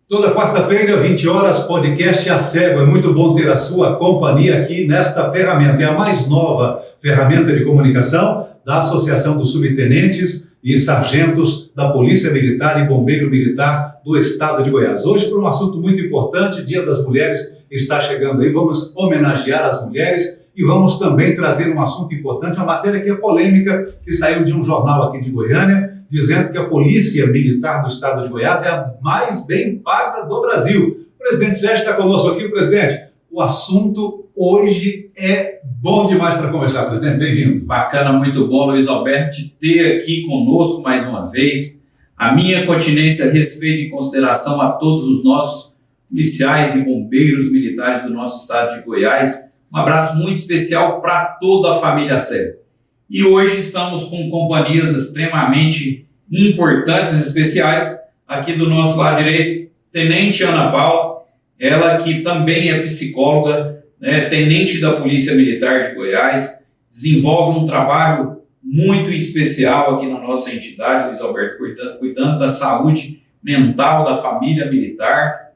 Toda quarta-feira, 20 horas, podcast A Cego. É muito bom ter a sua companhia aqui nesta ferramenta. É a mais nova ferramenta de comunicação da Associação dos Subtenentes e Sargentos da Polícia Militar e Bombeiro Militar do Estado de Goiás. Hoje, por um assunto muito importante, Dia das Mulheres está chegando aí. Vamos homenagear as mulheres e vamos também trazer um assunto importante, uma matéria que é polêmica, que saiu de um jornal aqui de Goiânia, dizendo que a Polícia Militar do Estado de Goiás é a mais bem paga do Brasil. O presidente Sérgio está conosco aqui. Presidente, o assunto hoje é bom demais para conversar. Presidente, bem-vindo. Bacana, muito bom, Luiz Alberto, te ter aqui conosco mais uma vez. A minha continência, respeito e consideração a todos os nossos policiais e bombeiros militares do nosso estado de Goiás. Um abraço muito especial para toda a família Cego. E hoje estamos com companhias extremamente importantes e especiais. Aqui do nosso lado direito, Tenente Ana Paula, ela que também é psicóloga, tenente da Polícia Militar de Goiás, desenvolve um trabalho muito especial aqui na nossa entidade, Luiz Alberto, cuidando da saúde mental da família militar,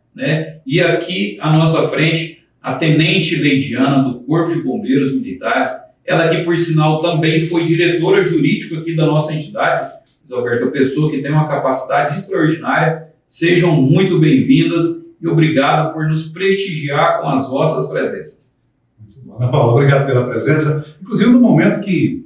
E aqui à nossa frente, a Tenente Leidiana do Corpo de Bombeiros Militares, ela que, por sinal, também foi diretora jurídica aqui da nossa entidade, Alberto, pessoa que tem uma capacidade extraordinária. Sejam muito bem-vindas e obrigado por nos prestigiar com as vossas presenças. Muito bom. Ana Paula, obrigado pela presença. Inclusive no momento que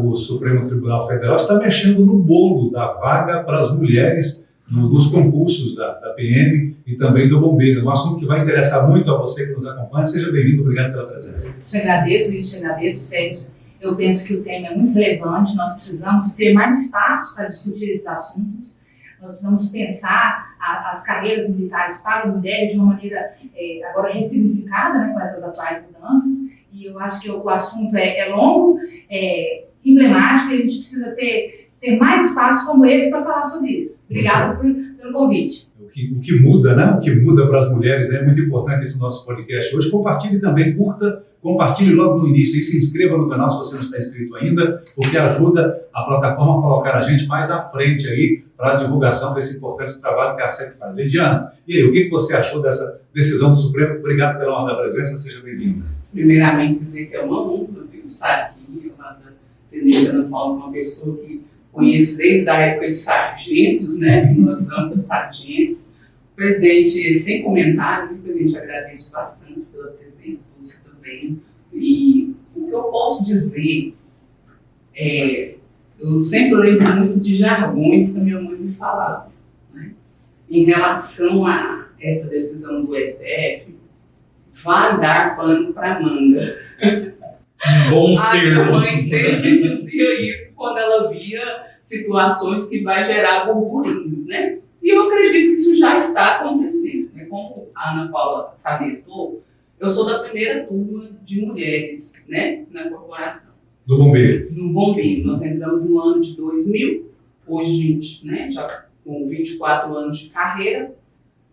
o Supremo Tribunal Federal está mexendo no bolo da vaga para as mulheres dos concursos da PM e também do bombeiro. É um assunto que vai interessar muito a você que nos acompanha. Seja bem-vindo, obrigado pela presença. Te agradeço, Luiz, te agradeço, Sérgio. Eu penso que o tema é muito relevante, nós precisamos ter mais espaço para discutir esses assuntos, nós precisamos pensar as carreiras militares para mulheres de uma maneira agora ressignificada, com essas atuais mudanças, e eu acho que o assunto é longo, emblemático, e a gente precisa ter mais espaços como esse para falar sobre isso. Obrigada pelo convite. O que muda, O que muda para as mulheres é muito importante esse nosso podcast hoje. Compartilhe também, curta, compartilhe logo no início e se inscreva no canal se você não está inscrito ainda, porque ajuda a plataforma a colocar a gente mais à frente aí para a divulgação desse importante trabalho que a SEC faz. Leidiana, e aí, o que você achou dessa decisão do Supremo? Obrigado pela honra da presença, seja bem-vinda. Primeiramente, dizer que é uma honra estar aqui, ao lado da Tenente Ana Paula, uma pessoa que conheço desde a época de sargentos, nós ambos sargentos. Presidente, sem comentário, presidente, agradeço bastante pela presença, você também. E o que eu posso dizer eu sempre lembro muito de jargões que a minha mãe me falava, em relação a essa decisão do STF, vai dar pano para manga. Bons termos. A minha mãe sempre dizia isso quando ela via situações que vai gerar burburinhos, E eu acredito que isso já está acontecendo. Como a Ana Paula salientou, eu sou da primeira turma de mulheres, na corporação. Do bombeiro. No bombeiro. Nós entramos no ano de 2000, hoje a gente, já com 24 anos de carreira.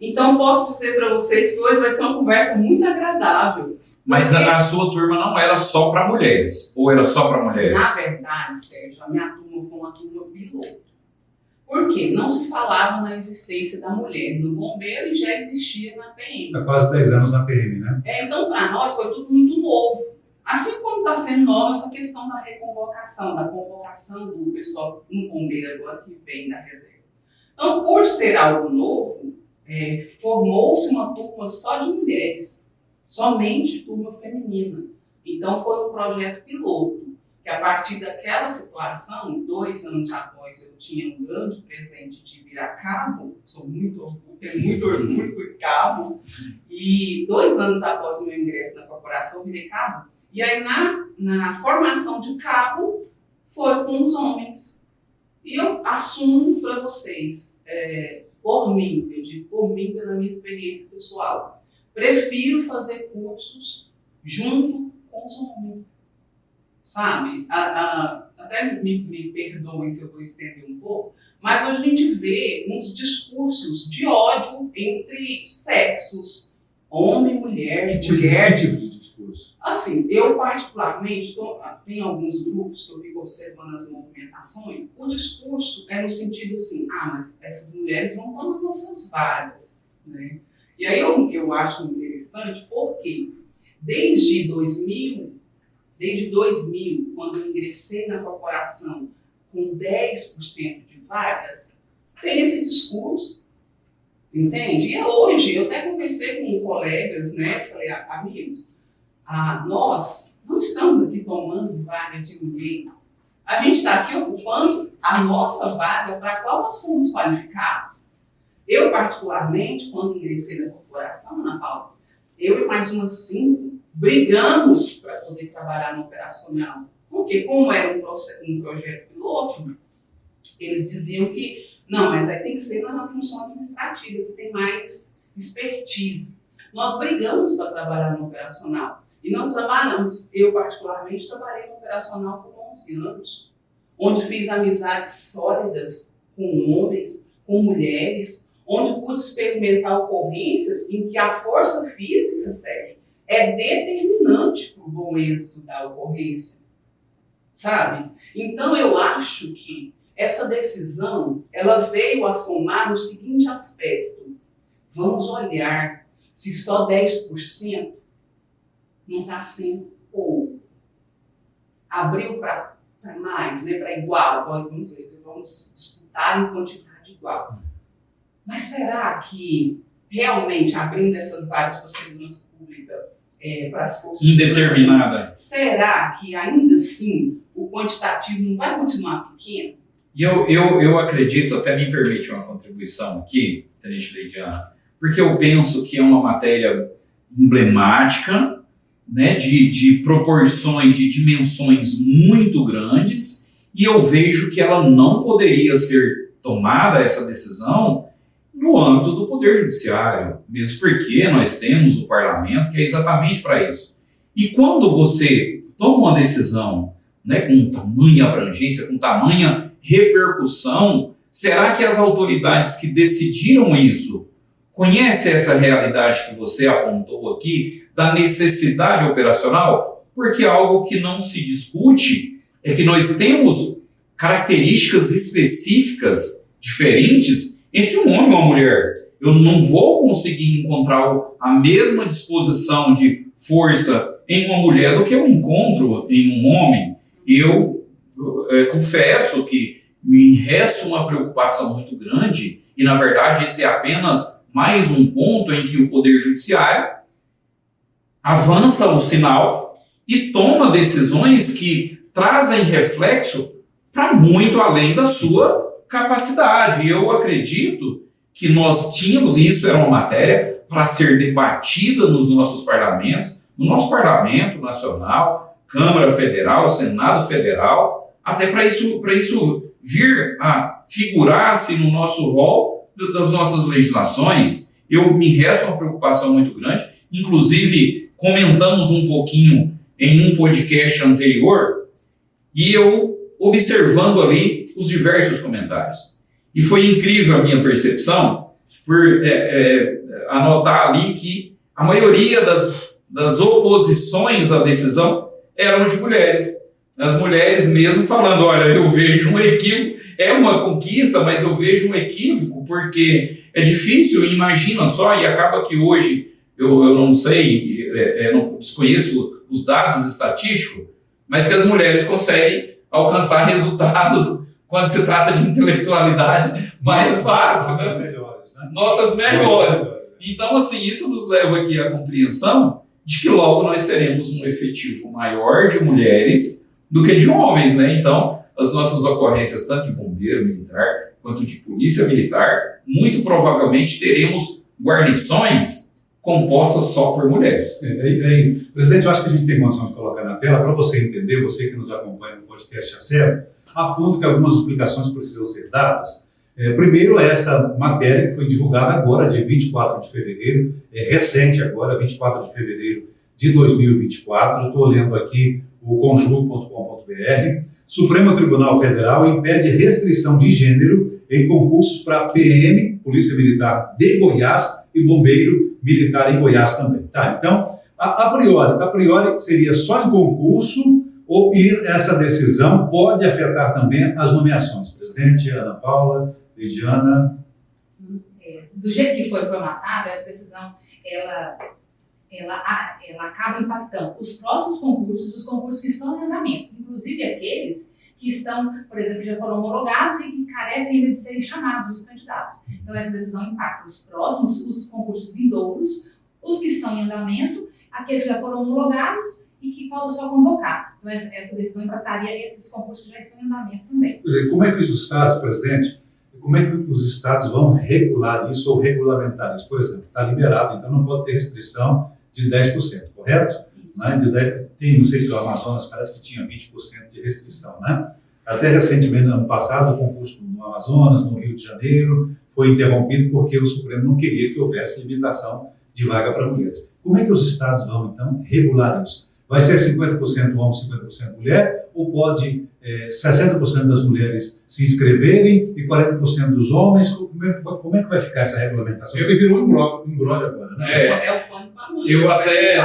Então, posso dizer para vocês que hoje vai ser uma conversa muito agradável. Mas a sua turma não era só para mulheres? Ou era só para mulheres? Na verdade, Sérgio, a minha turma foi uma turma piloto. Por quê? Não se falava na existência da mulher no bombeiro e já existia na PM. Há quase 10 anos na PM, Então, para nós, foi tudo muito novo. Assim como está sendo nova essa questão da reconvocação, da convocação do pessoal no bombeiro agora que vem da reserva. Então, por ser algo novo, formou-se uma turma só de mulheres, somente turma feminina. Então foi um projeto piloto, que a partir daquela situação, 2 anos após eu tinha um grande presente de virar cabo, tenho muito orgulho por cabo, e 2 anos após o meu ingresso na corporação, virei cabo, e aí na formação de cabo foi com os homens. E eu assumo para vocês, por mim, eu digo por mim, pela minha experiência pessoal, prefiro fazer cursos junto com os homens, sabe? Até me perdoem se eu vou estender um pouco, mas hoje a gente vê uns discursos de ódio entre sexos, homem, mulher, mulher. Que tipo de discurso? Assim, eu particularmente, tem alguns grupos que eu fico observando as movimentações, o discurso é no sentido assim, mas essas mulheres não estão nas nossas vagas. né? E aí eu acho interessante porque desde 2000, quando eu ingressei na corporação com 10% de vagas, tem esse discurso, entende? E hoje, eu até conversei com colegas, né? Falei, amigos, nós não estamos aqui tomando vaga de ninguém. A gente está aqui ocupando a nossa vaga para a qual nós fomos qualificados. Eu, particularmente, quando ingressei na corporação, Ana Paula, eu e mais umas 5 brigamos para poder trabalhar no operacional. Porque, como era um projeto piloto, eles diziam que, não, mas aí tem que ser na função administrativa, que tem mais expertise. Nós brigamos para trabalhar no operacional. E nós trabalhamos, eu particularmente trabalhei no operacional por 11 anos, onde fiz amizades sólidas com homens, com mulheres, onde pude experimentar ocorrências em que a força física, Sérgio, é determinante para o bom êxito da ocorrência, sabe? Então eu acho que essa decisão, ela veio a somar no seguinte aspecto: vamos olhar se só 10% não está sendo pouco. Abriu para mais, né, para igual, vamos dizer, vamos disputar em quantidade igual. Mas será que realmente abrindo essas vagas para a segurança pública, para as forças indeterminada, será que ainda assim o quantitativo não vai continuar pequeno? E eu acredito, até me permite uma contribuição aqui, Tenente Leidiana, porque eu penso que é uma matéria emblemática, né, de proporções, de dimensões muito grandes, e eu vejo que ela não poderia ser tomada, essa decisão, no âmbito do Poder Judiciário, mesmo porque nós temos o Parlamento, que é exatamente para isso. E quando você toma uma decisão, né, com tamanha abrangência, com tamanha repercussão, será que as autoridades que decidiram isso conhecem essa realidade que você apontou aqui, da necessidade operacional? Porque algo que não se discute é que nós temos características específicas diferentes entre um homem e uma mulher. Eu não vou conseguir encontrar a mesma disposição de força em uma mulher do que eu encontro em um homem. Eu confesso que me resta uma preocupação muito grande, e na verdade esse é apenas mais um ponto em que o Poder Judiciário avança o sinal e toma decisões que trazem reflexo para muito além da sua capacidade. Eu acredito que nós tínhamos, e isso era uma matéria para ser debatida nos nossos parlamentos, no nosso Parlamento Nacional, Câmara Federal, Senado Federal, até para isso vir a figurar-se no nosso rol das nossas legislações. Me resta uma preocupação muito grande, inclusive comentamos um pouquinho em um podcast anterior, e eu observando ali os diversos comentários. E foi incrível a minha percepção por anotar ali que a maioria das oposições à decisão eram de mulheres. As mulheres mesmo falando, olha, eu vejo um equívoco, é uma conquista, mas eu vejo um equívoco, porque é difícil, imagina só, e acaba que hoje, eu não sei, não desconheço os dados estatísticos, mas que as mulheres conseguem alcançar resultados quando se trata de intelectualidade mais fácil, né? Notas melhores. Então, assim, isso nos leva aqui à compreensão de que logo nós teremos um efetivo maior de mulheres do que de homens, né? Então, as nossas ocorrências, tanto de bombeiro militar quanto de polícia militar, muito provavelmente teremos guarnições compostas só por mulheres. Presidente, eu acho que a gente tem condição de colocar na tela, para você entender, você que nos acompanha no podcast a fundo, que algumas explicações precisam ser dadas. Primeiro, essa matéria que foi divulgada agora, dia 24 de fevereiro, recente agora, 24 de fevereiro de 2024. Estou olhando aqui o conjugo.com.br. Supremo Tribunal Federal impede restrição de gênero em concursos para PM, Polícia Militar de Goiás, e Bombeiro Militar em Goiás também. Tá, então, a priori seria só em concurso, e essa decisão pode afetar também as nomeações. Presidente, Ana Paula, Leidiana. do jeito que foi formatada, essa decisão, ela acaba impactando os próximos concursos, os concursos que estão em andamento, inclusive aqueles que estão, por exemplo, já foram homologados e que carecem ainda de serem chamados os candidatos. Então, essa decisão impacta os próximos, os concursos vindouros, os que estão em andamento, aqueles que já foram homologados e que falta só convocar. Então, essa decisão impactaria esses concursos que já estão em andamento também. Como é que os estados, presidente, como é que os estados vão regular isso ou regulamentar isso? Por exemplo, está liberado, então não pode ter restrição de 10%, correto? Né? Não sei se o Amazonas parece que tinha 20% de restrição, né? Até recentemente, no ano passado, o concurso no Amazonas, no Rio de Janeiro, foi interrompido porque o Supremo não queria que houvesse limitação de vaga para mulheres. Como é que os estados vão, então, regular isso? Vai ser 50% homem, 50% mulher? Ou pode 60% das mulheres se inscreverem e 40% dos homens? Como é que vai ficar essa regulamentação? Porque virou um embrólio agora, né?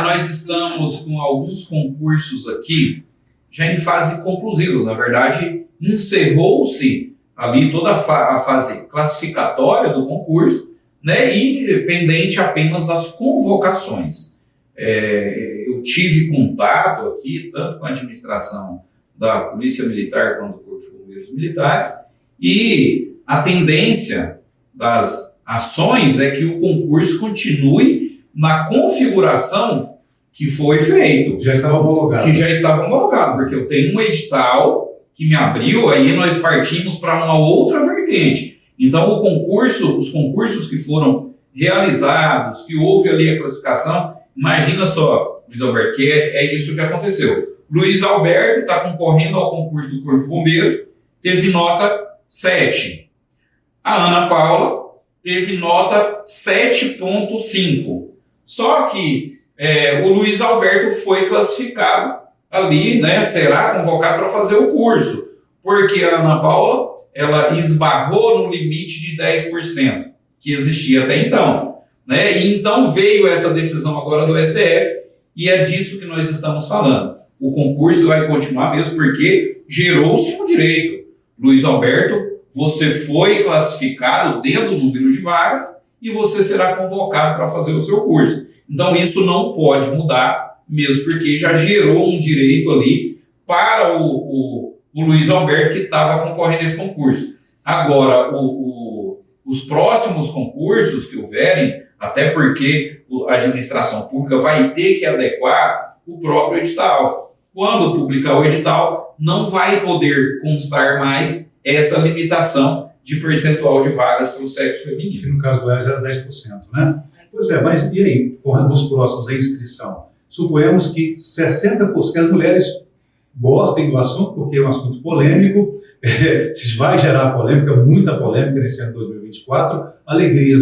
Nós estamos com alguns concursos aqui já em fase conclusivas. Na verdade, encerrou-se ali toda a fase classificatória do concurso, né, e pendente apenas das convocações. Eu tive contato aqui, tanto com a administração da Polícia Militar quanto do Corpo de Bombeiros Militares, e a tendência das ações é que o concurso continue na configuração que foi feito. Já estava homologado. Que já estava homologado, porque eu tenho um edital que me abriu, aí nós partimos para uma outra vertente. Então, os concursos que foram realizados, que houve ali a classificação, imagina só, Luiz Alberto, que é isso que aconteceu. Luiz Alberto está concorrendo ao concurso do Corpo de Bombeiros, teve nota 7. A Ana Paula teve nota 7,5. Só que o Luiz Alberto foi classificado ali, né, será convocado para fazer o curso, porque a Ana Paula ela esbarrou no limite de 10%, que existia até então. Né? E então veio essa decisão agora do STF, e é disso que nós estamos falando. O concurso vai continuar mesmo porque gerou-se um direito. Luiz Alberto, você foi classificado dentro do número de vagas e você será convocado para fazer o seu curso. Então isso não pode mudar, mesmo porque já gerou um direito ali para o Luiz Alberto que estava concorrendo a esse concurso. Agora, os próximos concursos que houverem, até porque a administração pública vai ter que adequar o próprio edital. Quando publicar o edital, não vai poder constar mais essa limitação de percentual de vagas para o sexo feminino. Que no caso do Elas era 10%, né? Pois é, mas e aí, nos próximos, a inscrição? Suponhamos que 60%, que as mulheres gostem do assunto, porque é um assunto polêmico, vai gerar polêmica, muita polêmica nesse ano de 2024, alegria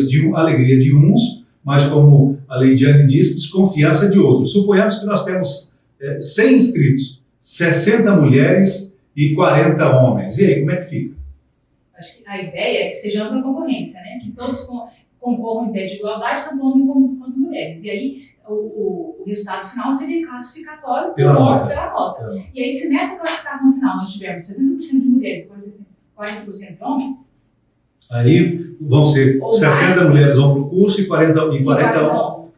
de uns, mas como a Leidiane disse, desconfiança de outros. Suponhamos que nós temos 100 inscritos, 60 mulheres e 40 homens. E aí, como é que fica? Acho que a ideia é que seja ampla concorrência, né? Que todos concorram em pé de igualdade, tanto homens quanto mulheres. E aí, o resultado final seria classificatório pela nota. E aí, se nessa classificação final nós tivermos 70% de mulheres e 40% de homens, aí vão ser 60 mulheres vão para o curso e 40 homens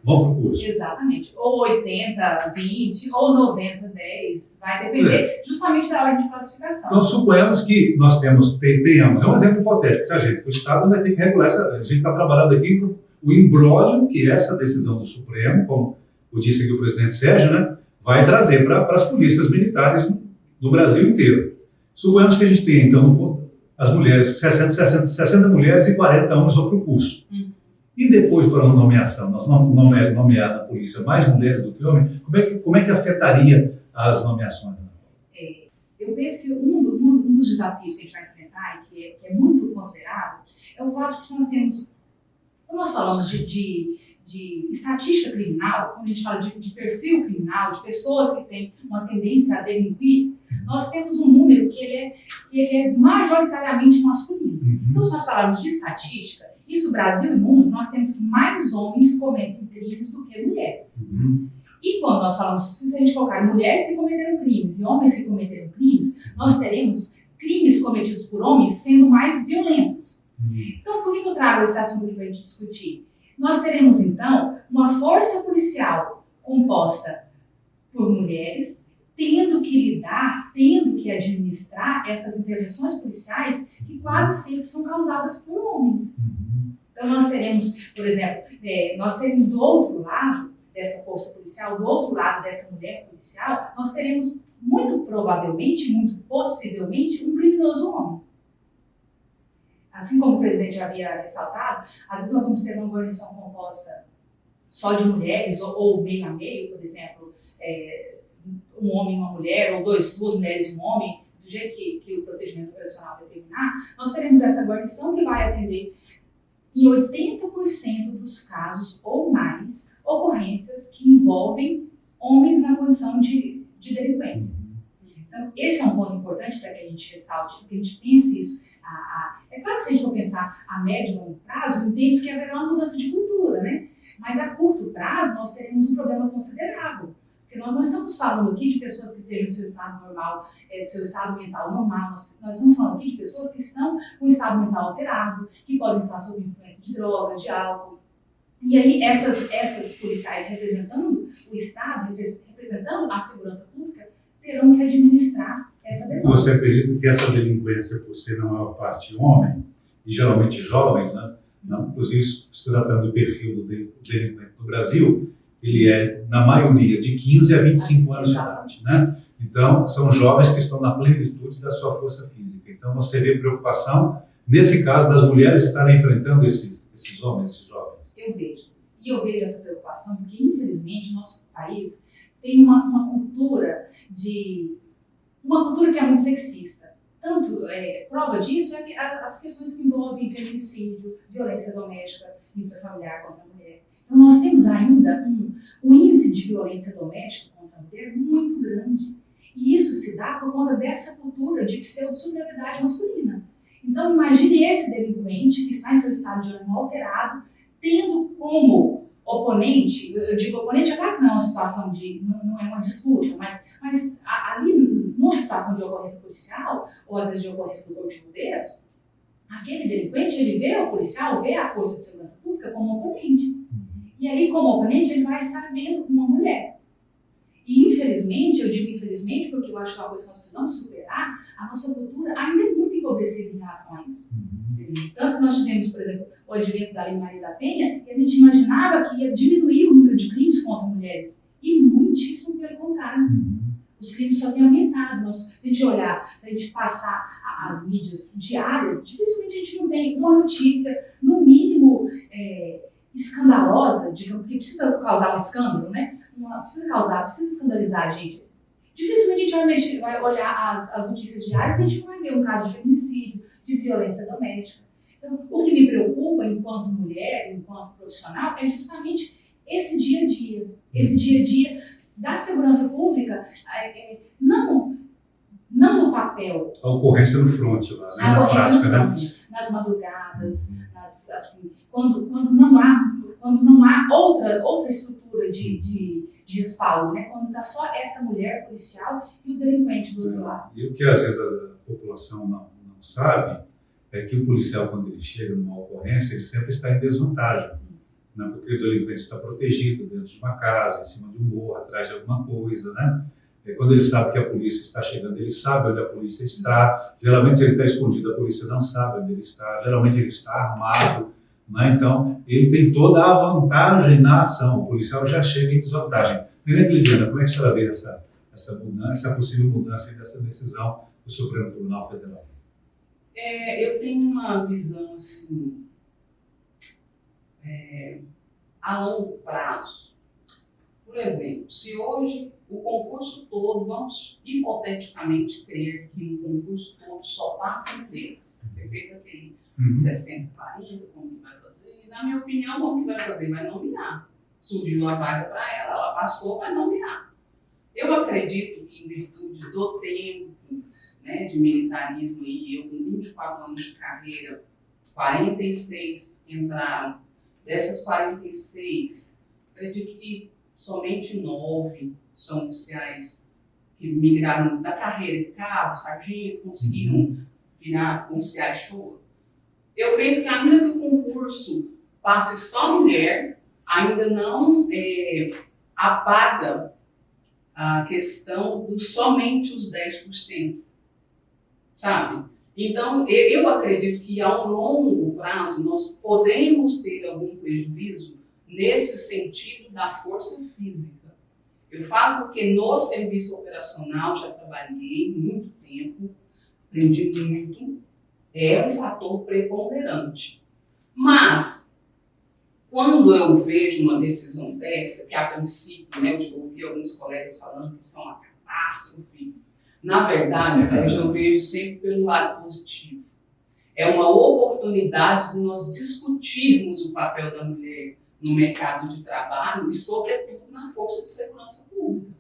vão para o curso. Exatamente. Ou 80, 20, ou 90, 10. Vai depender justamente da ordem de classificação. Então, suponhamos que nós tenhamos, é um exemplo hipotético, tá, gente? O Estado vai ter que regular a gente está trabalhando aqui o imbróglio que essa decisão do Supremo, como disse aqui o presidente Sérgio, né, vai trazer para as polícias militares do Brasil inteiro. Suponhamos que a gente tenha, então, as mulheres, 60 mulheres e 40 homens vão para o curso. E depois, para a nomeação, nós nomear na polícia mais mulheres do que homens, como é que afetaria as nomeações? Eu penso que um dos desafios que a gente vai enfrentar e que é muito considerado é o fato de que nós temos, quando nós falamos de estatística criminal, quando a gente fala de perfil criminal, de pessoas que têm uma tendência a delinquir, nós temos um número que ele é majoritariamente masculino. Então, se nós falarmos de estatística, isso, Brasil e mundo, nós temos que mais homens cometem crimes do que mulheres. E quando nós falamos, se a gente colocar mulheres que cometeram crimes e homens que cometeram crimes, nós teremos crimes cometidos por homens sendo mais violentos. Então, por que eu trago esse assunto aqui para a gente discutir? Nós teremos, então, uma força policial composta por mulheres, tendo que lidar, tendo que administrar essas intervenções policiais que quase sempre são causadas por homens. Então, nós teremos, por exemplo, nós teremos do outro lado dessa força policial, do outro lado dessa mulher policial, nós teremos muito provavelmente, muito possivelmente, um criminoso homem. Assim como o presidente já havia ressaltado, às vezes nós vamos ter uma guarnição composta só de mulheres, ou meio a meio, por exemplo, um homem e uma mulher, ou duas mulheres e um homem, do jeito que o procedimento operacional determinar, nós teremos essa guarnição que vai atender, em 80% dos casos ou mais, ocorrências que envolvem homens na condição de delinquência. Então, esse é um ponto importante para que a gente ressalte, que a gente pense isso. É claro que se a gente for pensar a médio e longo prazo, entende-se que haverá uma mudança de cultura, né? Mas a curto prazo nós teremos um problema considerável. Porque nós não estamos falando aqui de pessoas que estejam no seu estado normal, seu estado mental normal. Nós estamos falando aqui de pessoas que estão com o estado mental alterado, que podem estar sob influência de drogas, de álcool. E aí essas policiais representando o Estado, representando a segurança pública, terão que administrar essa demanda. Você acredita que essa delinquência, por ser na maior parte homem, e geralmente jovens, né? Não, inclusive se tratando do perfil do delinquente no Brasil, ele é, na maioria, de 15 a 25 anos de idade, né? Então, são jovens que estão na plenitude da sua força física. Então, você vê preocupação, nesse caso, das mulheres estarem enfrentando esses homens, esses jovens. Eu vejo isso. E eu vejo essa preocupação porque, infelizmente, nosso país tem uma cultura que é muito sexista. Tanto, prova disso é que as questões que envolvem feminicídio, violência doméstica, intrafamiliar contra a mulher. Então, nós temos ainda um índice de violência doméstica contra a mulher muito grande. E isso se dá por conta dessa cultura de pseudo-superioridade masculina. Então, imagine esse delinquente que está em seu estado de ânimo alterado, tendo como oponente, eu digo oponente, é claro que não é uma situação não é uma disputa, mas ali, numa situação de ocorrência policial, ou às vezes de ocorrência do Corpo de Bombeiros, aquele delinquente, ele vê o policial, vê a Força de Segurança Pública como oponente. E ali, como oponente, ele vai estar vendo uma mulher. E infelizmente, eu digo infelizmente porque eu acho que é uma coisa que nós precisamos superar, a nossa cultura ainda é muito empobrecida em relação a isso. Tanto que nós tivemos, por exemplo, o advento da Lei Maria da Penha, e a gente imaginava que ia diminuir o número de crimes contra mulheres. E muitíssimo pelo contrário. Os crimes só têm aumentado. Se a gente olhar, se a gente passar as mídias diárias, dificilmente a gente não tem uma notícia, no mínimo, escandalosa, digamos, que precisa causar um escândalo, né? Precisa escandalizar a gente. Dificilmente a gente vai olhar as notícias diárias e a gente não vai ver um caso de feminicídio, de violência doméstica. Então, o que me preocupa enquanto mulher, enquanto profissional, é justamente esse dia a dia da segurança pública, não no papel. A ocorrência no front, lá, né? A ocorrência no front, nas madrugadas, quando não há outra estrutura de respaldo, né? Quando está só essa mulher policial e o delinquente do outro lado. E o que às vezes a população não sabe é que o policial, quando ele chega numa ocorrência, ele sempre está em desvantagem. Né? Porque o delinquente está protegido dentro de uma casa, em cima de um morro, atrás de alguma coisa, né? Quando ele sabe que a polícia está chegando, ele sabe onde a polícia está. Geralmente, se ele está escondido, a polícia não sabe onde ele está. Geralmente, ele está armado. Né? Então, ele tem toda a vantagem na ação. O policial já chega em desvantagem. Tenente Lidiana, como é que a senhora vê essa mudança, essa possível mudança dessa decisão do Supremo Tribunal Federal? Eu tenho uma visão, assim, a longo prazo. Por exemplo, se hoje o concurso todo, vamos hipoteticamente crer que o concurso todo só passa em três. Você fez aquele 60-40, como que vai fazer? Na minha opinião, como que vai fazer? Vai nomear. Surgiu a vaga para ela, ela passou, vai nomear. Eu acredito que, em virtude do tempo, né, de militarismo, e eu com 24 anos de carreira, 46 entraram. Dessas 46, acredito que somente 9 são oficiais que migraram da carreira de cabo, sargento, conseguiram virar oficiais show. Eu penso que ainda que o concurso passe só mulher, ainda não apaga a questão dos somente os 10%, sabe? Então, eu acredito que a um longo prazo nós podemos ter algum prejuízo nesse sentido da força física. Eu falo porque no serviço operacional já trabalhei muito tempo, aprendi muito, é um fator preponderante. Mas, quando eu vejo uma decisão dessa, que a princípio, né, eu ouvi alguns colegas falando que são uma catástrofe, na verdade, Sérgio, eu vejo sempre pelo lado positivo. É uma oportunidade de nós discutirmos o papel da mulher no mercado de trabalho e, sobretudo, na força de segurança pública.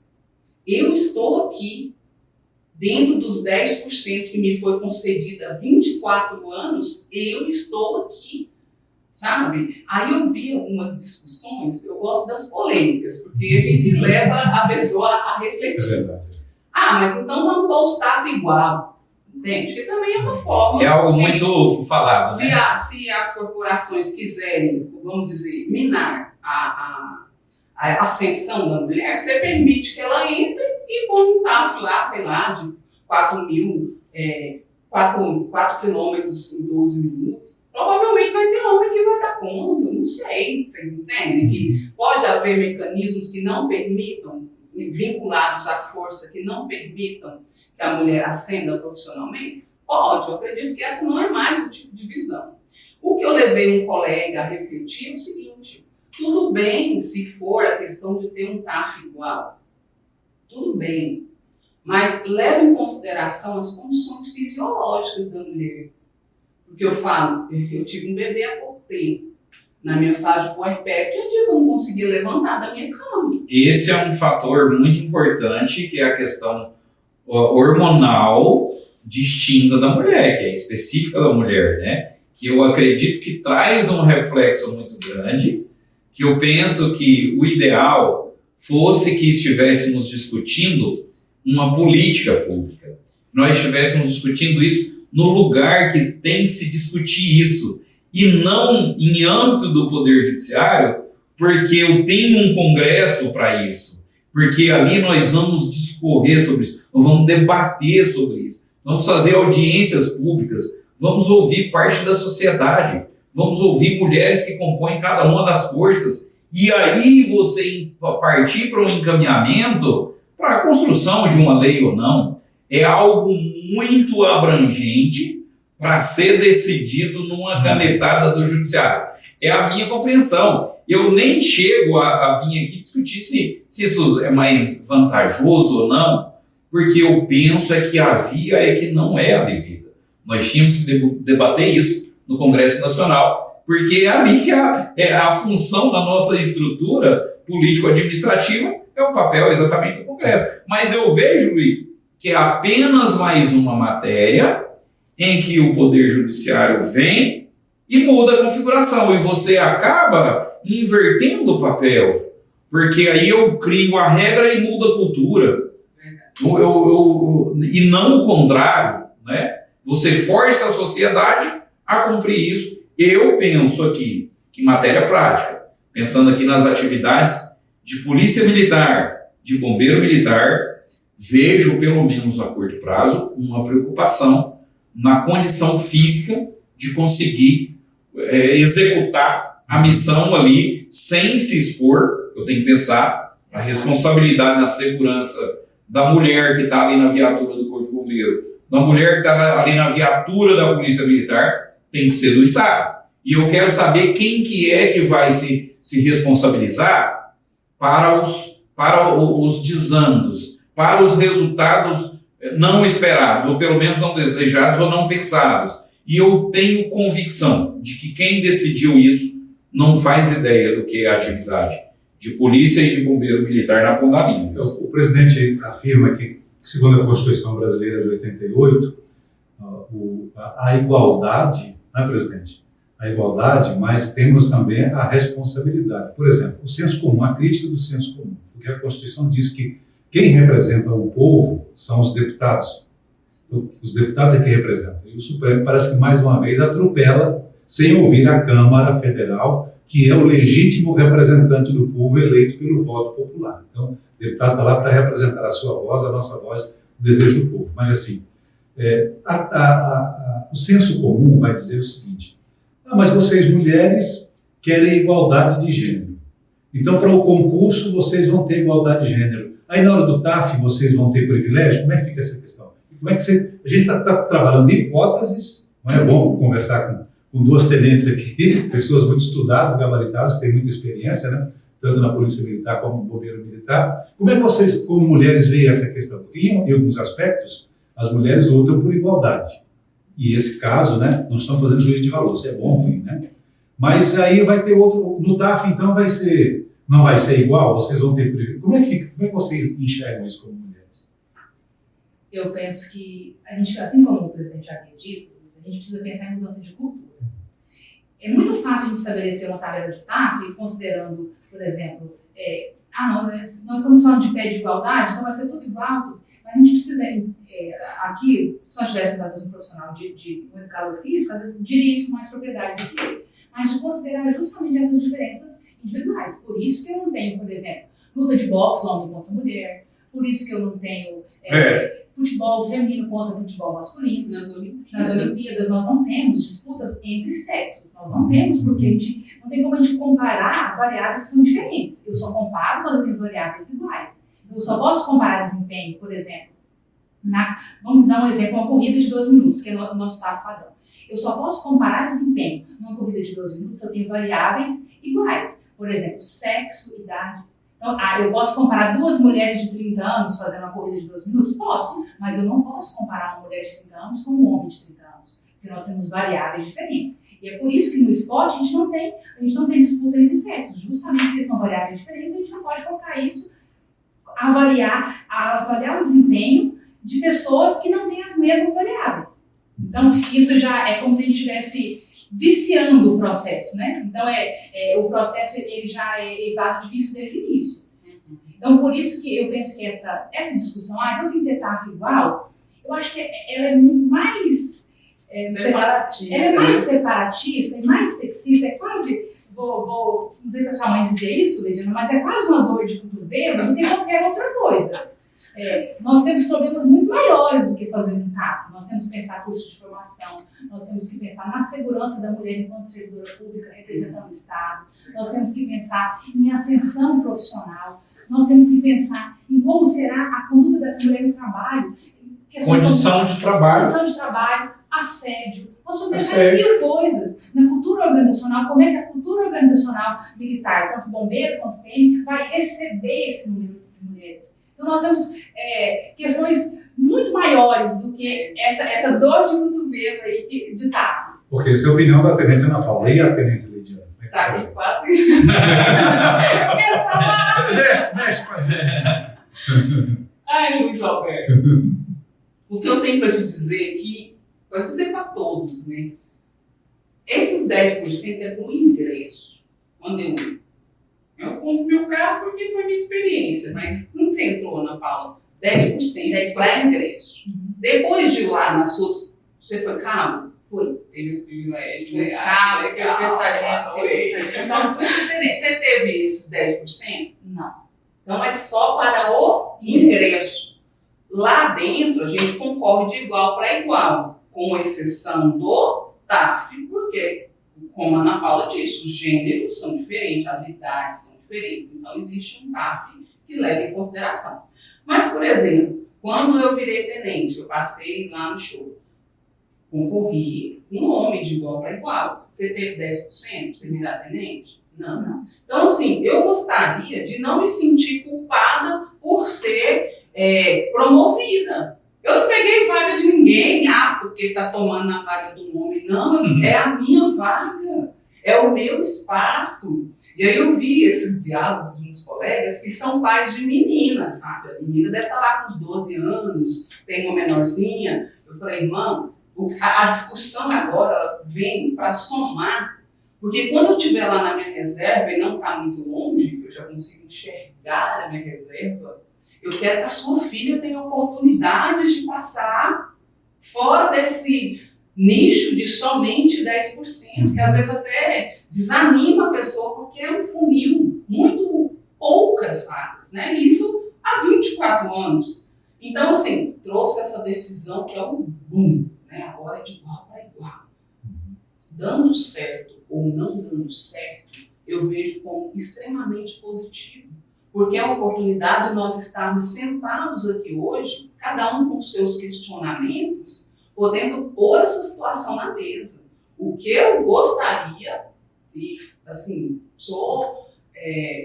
Eu estou aqui, dentro dos 10% que me foi concedida há 24 anos, eu estou aqui, sabe? Aí eu vi algumas discussões, eu gosto das polêmicas, porque a gente leva a pessoa a refletir. É verdade. Ah, mas então vamos pôr o staff igual, entende? Que também é uma forma. É algo muito falado, né? Se as corporações quiserem, vamos dizer, minar a ascensão da mulher, você permite que ela entre e põe um TAF lá, sei lá, de 4 quilômetros em 12 minutos. Provavelmente vai ter homem que vai dar conta, não sei, vocês entendem? Que pode haver mecanismos que não permitam, vinculados à força, que não permitam que a mulher ascenda profissionalmente? Pode, eu acredito que essa não é mais o tipo de visão. O que eu levei um colega a refletir é o seguinte: tudo bem se for a questão de ter um TAF igual, tudo bem, mas leve em consideração as condições fisiológicas da mulher. Porque eu falo, eu tive um bebê há pouco tempo, na minha fase de puerpério, tinha dia que eu não conseguia levantar da minha cama. Esse é um fator muito importante, que é a questão hormonal distinta da mulher, que é específica da mulher, né? Que eu acredito que traz um reflexo muito grande, que eu penso que o ideal fosse que estivéssemos discutindo uma política pública. Nós estivéssemos discutindo isso no lugar que tem que se discutir isso, e não em âmbito do Poder Judiciário, porque eu tenho um congresso para isso, porque ali nós vamos discorrer sobre isso, nós vamos debater sobre isso, vamos fazer audiências públicas, vamos ouvir parte da sociedade, vamos ouvir mulheres que compõem cada uma das forças, e aí você partir para um encaminhamento para a construção de uma lei ou não. É algo muito abrangente para ser decidido numa canetada do judiciário. É a minha compreensão. Eu nem chego a vir aqui discutir se isso é mais vantajoso ou não, porque eu penso que a via é que não é a devida. Nós tínhamos que debater isso no Congresso Nacional, porque é ali que a função da nossa estrutura político-administrativa é o papel exatamente do Congresso. Mas eu vejo, Luiz, que é apenas mais uma matéria em que o Poder Judiciário vem e muda a configuração, e você acaba invertendo o papel, porque aí eu crio a regra e mudo a cultura. E não o contrário, né? Você força a sociedade a cumprir isso. Eu penso aqui que matéria prática, pensando aqui nas atividades de polícia militar, de bombeiro militar, vejo pelo menos a curto prazo uma preocupação na condição física de conseguir executar a missão ali sem se expor. Eu tenho que pensar a responsabilidade na segurança da mulher que está ali na viatura do Corpo de Bombeiro, da mulher que está ali na viatura da Polícia Militar, tem que ser do Estado. E eu quero saber quem que é que vai se responsabilizar para os desandos, para os resultados não esperados, ou pelo menos não desejados ou não pensados. E eu tenho convicção de que quem decidiu isso não faz ideia do que é a atividade de polícia e de bombeiro militar na ponta da linha. O presidente afirma que, segundo a Constituição Brasileira de 88, a igualdade, né, presidente? A igualdade, mas temos também a responsabilidade. Por exemplo, o senso comum, a crítica do senso comum, porque a Constituição diz que quem representa o povo são os deputados. Os deputados é que representam. E o Supremo parece que, mais uma vez, atropela sem ouvir a Câmara Federal, que é o legítimo representante do povo eleito pelo voto popular. Então, o deputado está lá para representar a sua voz, a nossa voz, o desejo do povo. Mas, assim, o senso comum vai dizer o seguinte: mas vocês, mulheres, querem igualdade de gênero. Então, para o concurso, vocês vão ter igualdade de gênero. Aí, na hora do TAF, vocês vão ter privilégio? Como é que fica essa questão? Como é que a gente está trabalhando em hipóteses, não é bom conversar com duas tenentes aqui, pessoas muito estudadas, gabaritadas, que têm muita experiência, né? Tanto na Polícia Militar como no Bombeiro Militar. Como é que vocês, como mulheres, veem essa questão? Porque em alguns aspectos, as mulheres lutam por igualdade. E esse caso, né, não estão fazendo juízo de valor, se é bom ou ruim, né? Mas aí vai ter outro, no TAF, então, não vai ser igual, vocês vão ter privilégio. Como é que vocês enxergam isso como mulheres? Eu penso que a gente, assim como o presidente já havia dito, a gente precisa pensar em mudança de cultura. É muito fácil de estabelecer uma tabela de TAF, considerando, por exemplo, nós estamos falando de pé de igualdade, então vai ser tudo igual. Mas a gente precisa, aqui, se nós tivéssemos, às vezes, um profissional de um educador físico, às vezes diria isso com mais propriedade do que eu, mas de considerar justamente essas diferenças individuais. Por isso que eu não tenho, por exemplo, luta de boxe homem contra mulher, por isso que eu não tenho futebol feminino contra futebol masculino. Nas Olimpíadas nós não temos disputas entre sexos. Nós não temos, porque a gente não tem como a gente comparar variáveis que são diferentes. Eu só comparo quando eu tenho variáveis iguais. Eu só posso comparar desempenho, por exemplo, vamos dar um exemplo, uma corrida de 12 minutos, que é o nosso TAF padrão. Eu só posso comparar desempenho numa corrida de 12 minutos se eu tenho variáveis iguais. Por exemplo, sexo, idade. Então, eu posso comparar duas mulheres de 30 anos fazendo uma corrida de 12 minutos? Posso, mas eu não posso comparar uma mulher de 30 anos com um homem de 30 anos, porque nós temos variáveis diferentes. E é por isso que no esporte a gente não tem disputa entre sexos, justamente porque são variáveis diferentes, a gente não pode colocar isso, avaliar o desempenho de pessoas que não têm as mesmas variáveis. Então, isso já é como se a gente estivesse viciando o processo, né? Então, o processo ele já é evado de vício desde o início. Então, por isso que eu penso que essa discussão, então tem que ter TAF igual, eu acho que ela é mais separatista. Ela é mais separatista e mais sexista, é quase, não sei se a sua mãe dizia isso, Lidiana, mas é quase uma dor de cotovelo do que qualquer outra coisa. Nós temos problemas muito maiores do que fazer um TAF. Nós temos que pensar curso de formação, nós temos que pensar na segurança da mulher enquanto servidora pública representando o Estado, nós temos que pensar em ascensão profissional, nós temos que pensar em como será a conduta dessa mulher no trabalho. Condição de trabalho, assédio. Nós vamos pensar em mil coisas. Na cultura organizacional, como é que a cultura organizacional militar, tanto bombeiro quanto PM, vai receber esse número de mulheres. Então, nós temos questões muito maiores do que essa dor de cotovelo aí de TAF. Ok, essa é a opinião da tenente Ana Paula. E a tenente Lidiana? Tá aqui quase. Eu quero falar! Mexe com a gente. Ai, Luiz Alberto. O que eu tenho para te dizer aqui, para dizer para todos, né? Esses 10% é do ingresso. Quando eu conto meu caso porque foi minha experiência, mas quando você entrou, Ana Paula, 10% para ingresso. Depois de lá, você foi cabo? Foi. Teve esse privilégio, né? Cabo, terceiro sargento, segundo sargento. Só não fui subtenente. Você teve esses 10%? Não. Então é só para o ingresso. Lá dentro, a gente concorre de igual para igual, com exceção do TAF, porque, como a Ana Paula disse, os gêneros são diferentes, as idades são diferentes, então existe um TAF que leva em consideração. Mas, por exemplo, quando eu virei tenente, eu passei lá no show, concorri com um homem de igual para igual. Você teve 10% para você virar tenente? Não. Então, assim, eu gostaria de não me sentir culpada por ser promovida. Eu não peguei vaga de ninguém, porque está tomando na vaga do homem. Não, é a minha vaga, é o meu espaço. E aí eu vi esses diálogos dos meus colegas que são pais de meninas, sabe? A menina deve estar lá com uns 12 anos, tem uma menorzinha. Eu falei, irmão, a discussão agora vem para somar, porque quando eu estiver lá na minha reserva e não está muito longe, eu já consigo enxergar a minha reserva, eu quero que a sua filha tenha a oportunidade de passar fora desse nicho de somente 10%, que às vezes até desanima a pessoa, porque é um funil, muito poucas vagas, né? E isso há 24 anos. Então, assim, trouxe essa decisão que é um boom, né? Agora é de igual para igual. Dando certo ou não dando certo, eu vejo como extremamente positivo, porque é a oportunidade de nós estarmos sentados aqui hoje, cada um com seus questionamentos, podendo pôr essa situação na mesa. O que eu gostaria, e assim, sou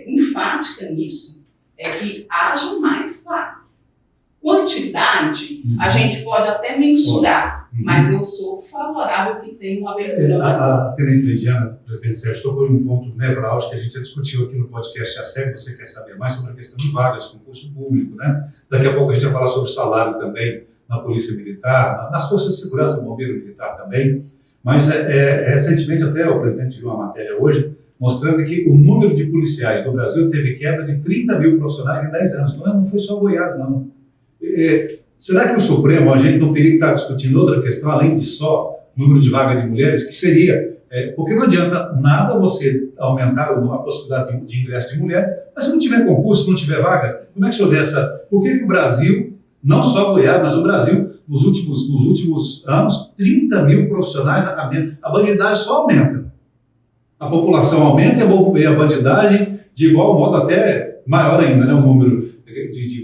enfática nisso, é que haja mais vagas. Quantidade, a gente pode até mensurar, mas eu sou favorável que tenha uma abertura maior. A Tenente Lidiana, presidente Sérgio, tocou em um ponto nevrálgico que a gente já discutiu aqui no podcast ASEG. Você quer saber mais sobre a questão de vagas, concurso público, né? Daqui a pouco a gente vai falar sobre salário também na Polícia Militar, nas Forças de Segurança, no Bombeiro Militar também. Mas recentemente até o presidente viu uma matéria hoje mostrando que o número de policiais no Brasil teve queda de 30 mil profissionais em 10 anos. Então não foi só Goiás, não. Será que o Supremo, a gente não teria que estar discutindo outra questão, além de só número de vagas de mulheres, que seria, porque não adianta nada você aumentar a possibilidade de ingresso de mulheres, mas se não tiver concurso, não tiver vagas, como é que você essa? Por que o Brasil, não só Goiás, mas o Brasil, nos últimos anos, 30 mil profissionais a menos, a bandidagem só aumenta. A população aumenta e a bandidagem, de igual modo, até maior ainda, né, o número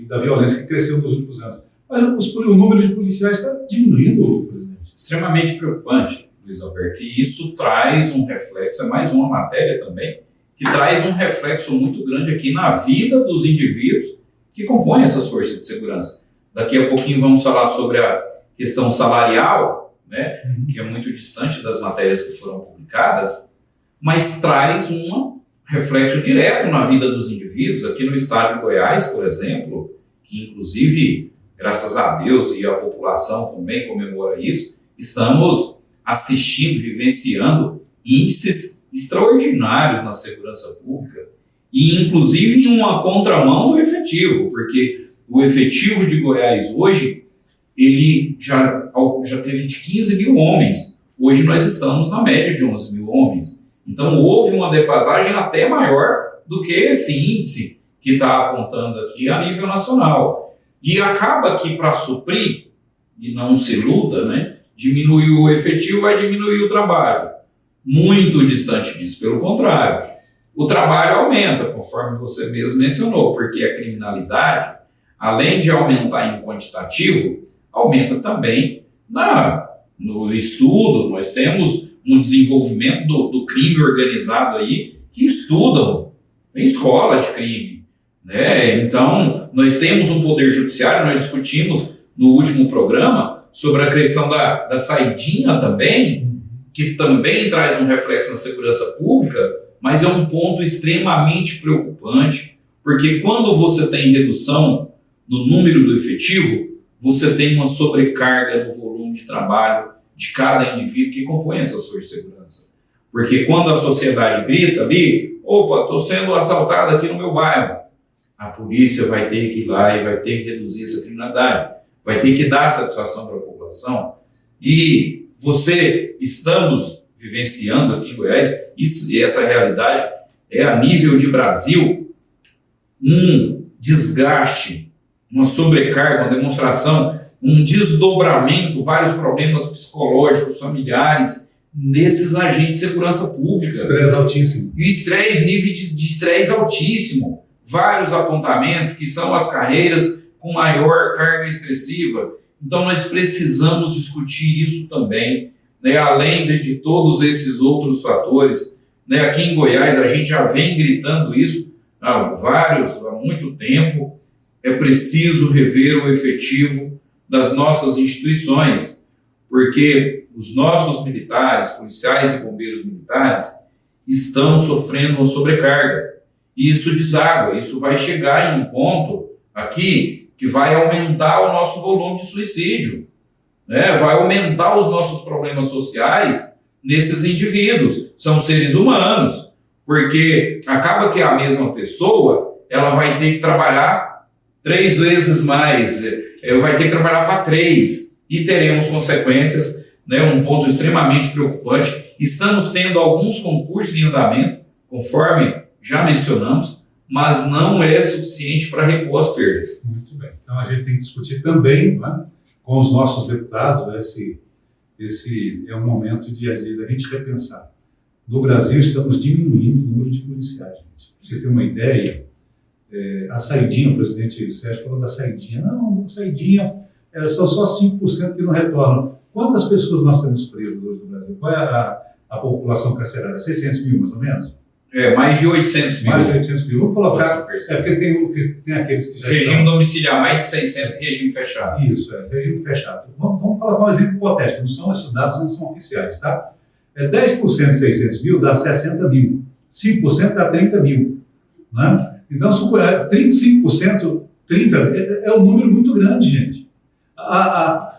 da violência que cresceu nos últimos anos. Mas o número de policiais está diminuindo, presidente. Extremamente preocupante, Luiz Alberto. E isso traz um reflexo, é mais uma matéria também, que traz um reflexo muito grande aqui na vida dos indivíduos que compõem essas forças de segurança. Daqui a pouquinho vamos falar sobre a questão salarial, né, que é muito distante das matérias que foram publicadas, mas traz um reflexo direto na vida dos indivíduos. Aqui no estado de Goiás, por exemplo, que inclusive, graças a Deus e a população também comemora isso, estamos assistindo, vivenciando índices extraordinários na segurança pública e inclusive em uma contramão do efetivo, porque o efetivo de Goiás hoje, ele já teve de 15 mil homens. Hoje nós estamos na média de 11 mil homens. Então houve uma defasagem até maior do que esse índice que está apontando aqui a nível nacional. E acaba que para suprir, e não se luta, né, diminuir o efetivo vai diminuir o trabalho. Muito distante disso, pelo contrário. O trabalho aumenta, conforme você mesmo mencionou, porque a criminalidade, além de aumentar em quantitativo, aumenta também no estudo. Nós temos um desenvolvimento do crime organizado aí, que estudam, tem escola de crime, né? Então, nós temos um poder judiciário, nós discutimos no último programa sobre a questão da saidinha também, que também traz um reflexo na segurança pública, mas é um ponto extremamente preocupante, porque quando você tem redução no número do efetivo, você tem uma sobrecarga no volume de trabalho de cada indivíduo que compõe essas forças de segurança. Porque quando a sociedade grita ali, opa, estou sendo assaltado aqui no meu bairro, a polícia vai ter que ir lá e vai ter que reduzir essa criminalidade, vai ter que dar satisfação para a população. E estamos vivenciando aqui em Goiás, e essa realidade é a nível de Brasil, um desgaste, uma sobrecarga, uma demonstração, um desdobramento, vários problemas psicológicos, familiares, nesses agentes de segurança pública. Estresse altíssimo. E nível de estresse altíssimo. Vários apontamentos que são as carreiras com maior carga estressiva. Então nós precisamos discutir isso também, né, além de todos esses outros fatores. Né, aqui em Goiás a gente já vem gritando isso há muito tempo. É preciso rever o efetivo das nossas instituições, porque os nossos militares, policiais e bombeiros militares estão sofrendo uma sobrecarga. E isso deságua, isso vai chegar em um ponto aqui que vai aumentar o nosso volume de suicídio, né? Vai aumentar os nossos problemas sociais nesses indivíduos. São seres humanos, porque acaba que a mesma pessoa ela vai ter que trabalhar 3 vezes mais, vai ter que trabalhar para 3, e teremos consequências né, um ponto extremamente preocupante. Estamos tendo alguns concursos em andamento, conforme já mencionamos, mas não é suficiente para repor as perdas. Muito bem. Então a gente tem que discutir também, né, com os nossos deputados, né, esse é um momento de a gente repensar. No Brasil estamos diminuindo o número de policiais. Gente. Pra você ter uma ideia, a saidinha, o presidente Sérgio falou da saidinha. Não, a saidinha são só 5% que não retornam. Quantas pessoas nós temos presas hoje no Brasil? Qual é a população carcerária? 600 mil, mais ou menos? Mais de 800 mil. Mais de 800 mil. Vamos colocar, porque tem aqueles que já regime estão... domiciliar, mais de 600 em regime fechado. Isso, regime fechado. Vamos colocar um exemplo hipotético, esses dados não são oficiais, tá? 10% de 600 mil dá 60 mil, 5% dá 30 mil, né? Então, 35%, 30% é um número muito grande, gente.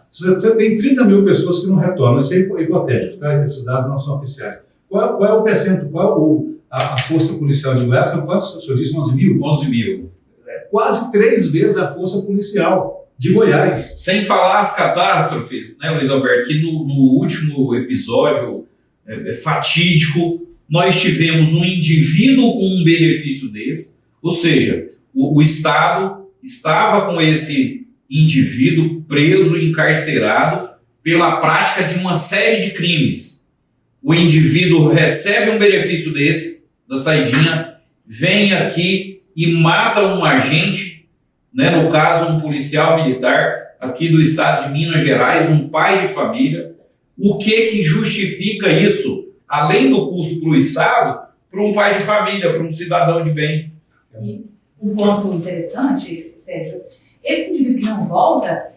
Você tem 30 mil pessoas que não retornam, isso é hipotético, tá? Esses dados não são oficiais. Qual é o percentual, a força policial de Goiás? São quantos? O senhor disse 11 mil? 11 mil. Quase 3 vezes a força policial de Goiás. Sem falar as catástrofes, né, Luiz Alberto, que no último episódio fatídico, nós tivemos um indivíduo com um benefício desse, ou seja, o Estado estava com esse indivíduo preso, encarcerado, pela prática de uma série de crimes. O indivíduo recebe um benefício desse, da saidinha, vem aqui e mata um agente, né, no caso um policial militar aqui do estado de Minas Gerais, um pai de família. O que justifica isso, além do custo para o Estado, para um pai de família, para um cidadão de bem? E um ponto interessante, Sérgio, esse indivíduo que não volta,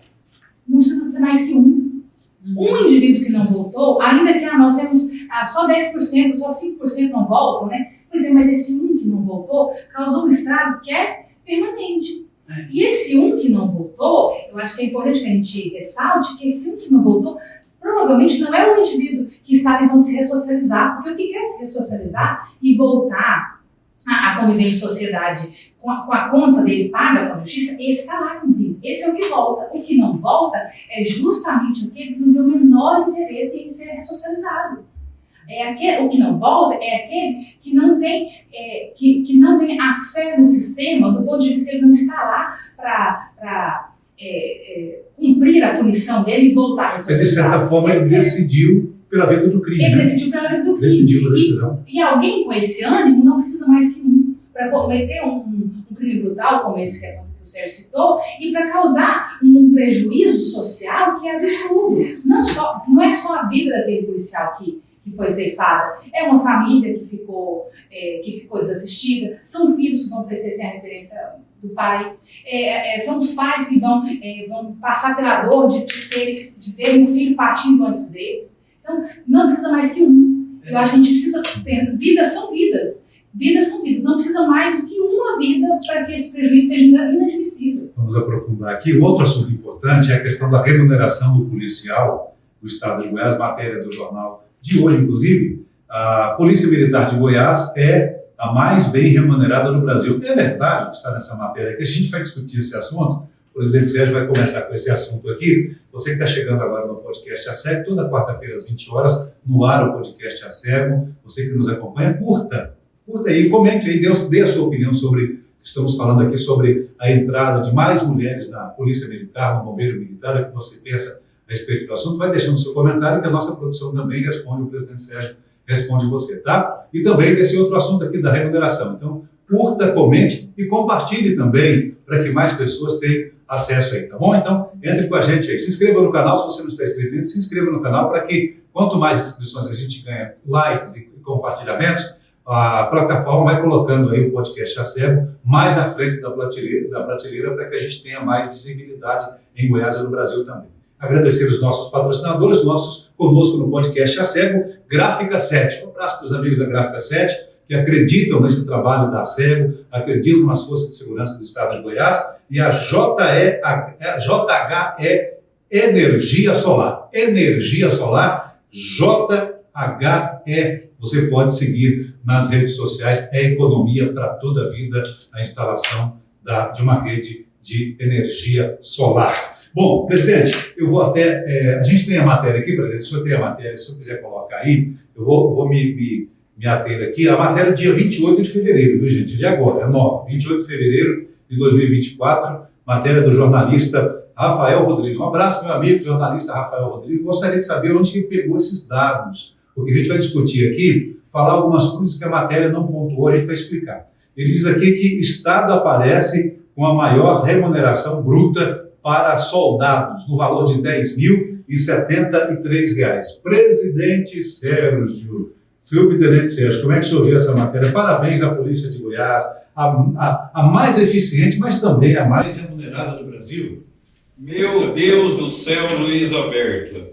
não precisa ser mais que um. Um indivíduo que não voltou, ainda que nós temos só 10%, só 5% não voltam, né? Pois é, mas esse um que não voltou causou um estrago que é permanente. E esse um que não voltou, eu acho que é importante que a gente ressalte que esse um que não voltou provavelmente não é o indivíduo que está tentando se ressocializar, porque o que quer se ressocializar e voltar a conviver em sociedade com a conta dele paga com a justiça, esse está lá cumprindo. Esse é o que volta. O que não volta é justamente aquele que não tem o menor interesse em ser ressocializado. O que não volta é aquele que não tem, que não tem a fé no sistema, do ponto de vista que ele não está lá para cumprir a punição dele e voltar a ressocializar. Mas, de certa forma, ele decidiu pela vida do crime. Ele né? decidiu pela vida do crime. Decidiu a decisão. E alguém com esse ânimo não precisa mais que um para cometer um crime brutal, como esse que o Sérgio citou, e para causar um prejuízo social que é absurdo. Não é só a vida daquele policial que foi ceifada, é uma família que ficou desassistida, são filhos que vão crescer sem a referência do pai, são os pais que vão passar pela dor de ver um filho partindo antes deles. Então, não precisa mais que um. Eu acho que a gente precisa... Vidas são vidas. Vidas são vidas. Não precisa mais do que uma vida para que esse prejuízo seja inadmissível. Vamos aprofundar aqui. Um outro assunto importante é a questão da remuneração do policial do estado de Goiás, matéria do jornal de hoje, inclusive. A Polícia Militar de Goiás é a mais bem remunerada no Brasil. É verdade que está nessa matéria, que a gente vai discutir esse assunto. O presidente Sérgio vai começar com esse assunto aqui. Você que está chegando agora no podcast A Cego, toda quarta-feira às 20 horas, no ar o podcast A Cego. Você que nos acompanha, curta aí, comente aí, dê a sua opinião sobre, estamos falando aqui sobre a entrada de mais mulheres na Polícia Militar, no Bombeiro Militar, o que você pensa a respeito do assunto, vai deixando o seu comentário que a nossa produção também responde, o presidente Sérgio responde você, tá? E também desse outro assunto aqui da remuneração. Então, curta, comente e compartilhe também para que mais pessoas tenham acesso aí, tá bom? Então, entre com a gente aí. Se inscreva no canal, se você não está inscrito ainda, se inscreva no canal para que, quanto mais inscrições a gente ganha, likes e compartilhamentos, a plataforma vai colocando aí o podcast A Cego mais à frente da prateleira para que a gente tenha mais visibilidade em Goiás e no Brasil também. Agradecer os nossos patrocinadores, conosco no podcast A Cego, Gráfica 7. Um abraço para os amigos da Gráfica 7, que acreditam nesse trabalho da Cego, acreditam nas forças de segurança do estado de Goiás, e a JHE Energia Solar. Energia Solar, JHE. Você pode seguir nas redes sociais, é economia para toda a vida, a instalação de uma rede de energia solar. Bom, presidente, eu vou até... a gente tem a matéria aqui, presidente, o senhor tem a matéria, se o senhor quiser colocar aí, eu vou me ater aqui. A matéria é dia 28 de fevereiro, viu, gente? De agora, é nova. 28 de fevereiro de 2024, matéria do jornalista Rafael Rodrigues. Um abraço, meu amigo, jornalista Rafael Rodrigues. Gostaria de saber onde ele pegou esses dados, porque a gente vai discutir aqui, falar algumas coisas que a matéria não pontuou, a gente vai explicar. Ele diz aqui que Estado aparece com a maior remuneração bruta para soldados, no valor de R$ 10.073. Presidente Sérgio, subtenente Sérgio, como é que o senhor viu essa matéria? Parabéns à Polícia de Goiás, a mais eficiente, mas também a mais remunerada do Brasil. Meu Deus do céu, Luiz Alberto,